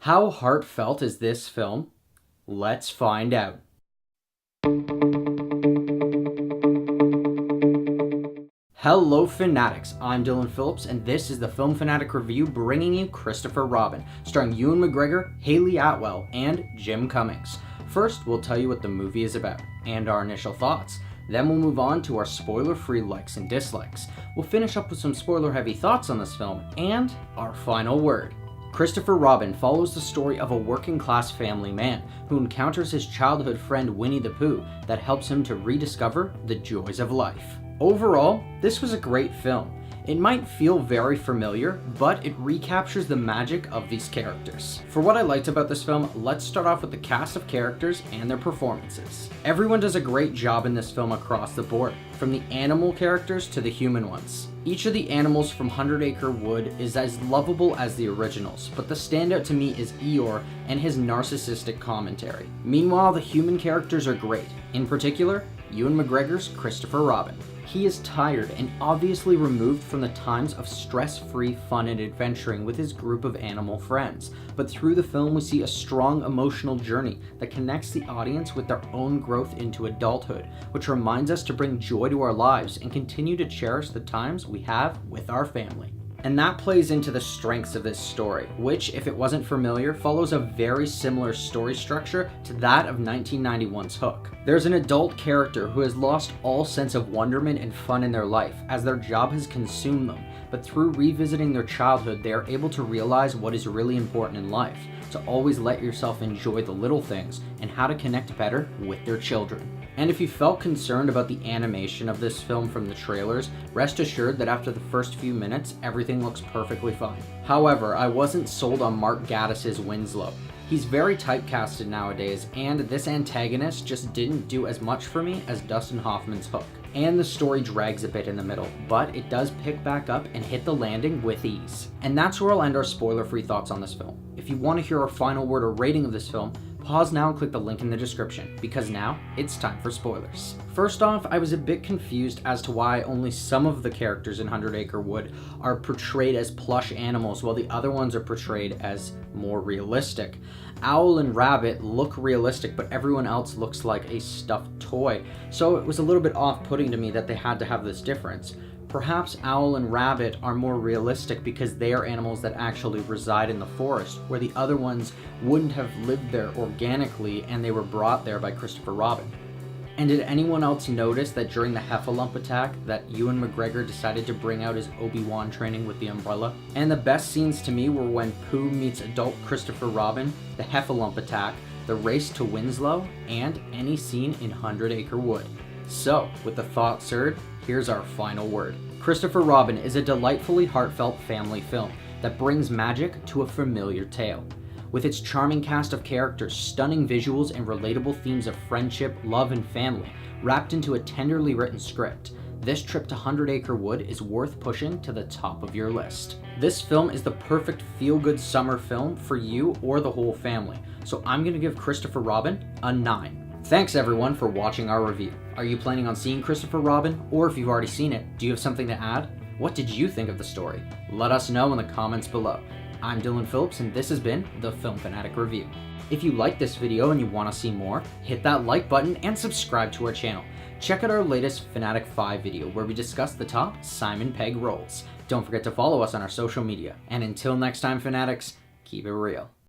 How heartfelt is this film? Let's find out. Hello Fanatics, I'm Dylan Phillips and this is the Film Fanatic Review bringing you Christopher Robin, starring Ewan McGregor, Hayley Atwell, and Jim Cummings. First, we'll tell you what the movie is about, and our initial thoughts. Then we'll move on to our spoiler-free likes and dislikes. We'll finish up with some spoiler-heavy thoughts on this film, and our final word. Christopher Robin follows the story of a working-class family man who encounters his childhood friend Winnie-the-Pooh that helps him to rediscover the joys of life. Overall, this was a great film. It might feel very familiar, but it recaptures the magic of these characters. For what I liked about this film, let's start off with the cast of characters and their performances. Everyone does a great job in this film across the board, from the animal characters to the human ones. Each of the animals from 100 Acre Wood is as lovable as the originals, but the standout to me is Eeyore and his narcissistic commentary. Meanwhile, the human characters are great, in particular, Ewan McGregor's Christopher Robin. He is tired and obviously removed from the times of stress-free fun and adventuring with his group of animal friends, but through the film we see a strong emotional journey that connects the audience with their own growth into adulthood, which reminds us to bring joy to our lives and continue to cherish the times we have with our family. And that plays into the strengths of this story, which, if it wasn't familiar, follows a very similar story structure to that of 1991's Hook. There's an adult character who has lost all sense of wonderment and fun in their life as their job has consumed them, but through revisiting their childhood, they are able to realize what is really important in life, to always let yourself enjoy the little things and how to connect better with their children. And if you felt concerned about the animation of this film from the trailers, rest assured that after the first few minutes, everything looks perfectly fine. However, I wasn't sold on Marc Gatiss' Winslow. He's very typecasted nowadays, and this antagonist just didn't do as much for me as Dustin Hoffman's Hook. And the story drags a bit in the middle, but it does pick back up and hit the landing with ease. And that's where I'll end our spoiler-free thoughts on this film. If you want to hear our final word or rating of this film, pause now and click the link in the description, because now it's time for spoilers. First off, I was a bit confused as to why only some of the characters in 100 Acre Wood are portrayed as plush animals while the other ones are portrayed as more realistic. Owl and Rabbit look realistic, but everyone else looks like a stuffed toy, so it was a little bit off-putting to me that they had to have this difference. Perhaps Owl and Rabbit are more realistic because they are animals that actually reside in the forest, where the other ones wouldn't have lived there organically and they were brought there by Christopher Robin. And did anyone else notice that during the Heffalump attack that Ewan McGregor decided to bring out his Obi-Wan training with the umbrella? And the best scenes to me were when Pooh meets adult Christopher Robin, the Heffalump attack, the race to Winslow, and any scene in 100 Acre Wood. So, with the thoughts heard, here's our final word. Christopher Robin is a delightfully heartfelt family film that brings magic to a familiar tale. With its charming cast of characters, stunning visuals, and relatable themes of friendship, love, and family, wrapped into a tenderly written script, this trip to 100 Acre Wood is worth pushing to the top of your list. This film is the perfect feel-good summer film for you or the whole family, so I'm going to give Christopher Robin a 9. Thanks everyone for watching our review. Are you planning on seeing Christopher Robin? Or if you've already seen it, do you have something to add? What did you think of the story? Let us know in the comments below. I'm Dylan Phillips and this has been the Film Fanatic Review. If you liked this video and you want to see more, hit that like button and subscribe to our channel. Check out our latest Fanatic 5 video where we discuss the top Simon Pegg roles. Don't forget to follow us on our social media. And until next time, Fanatics, keep it real.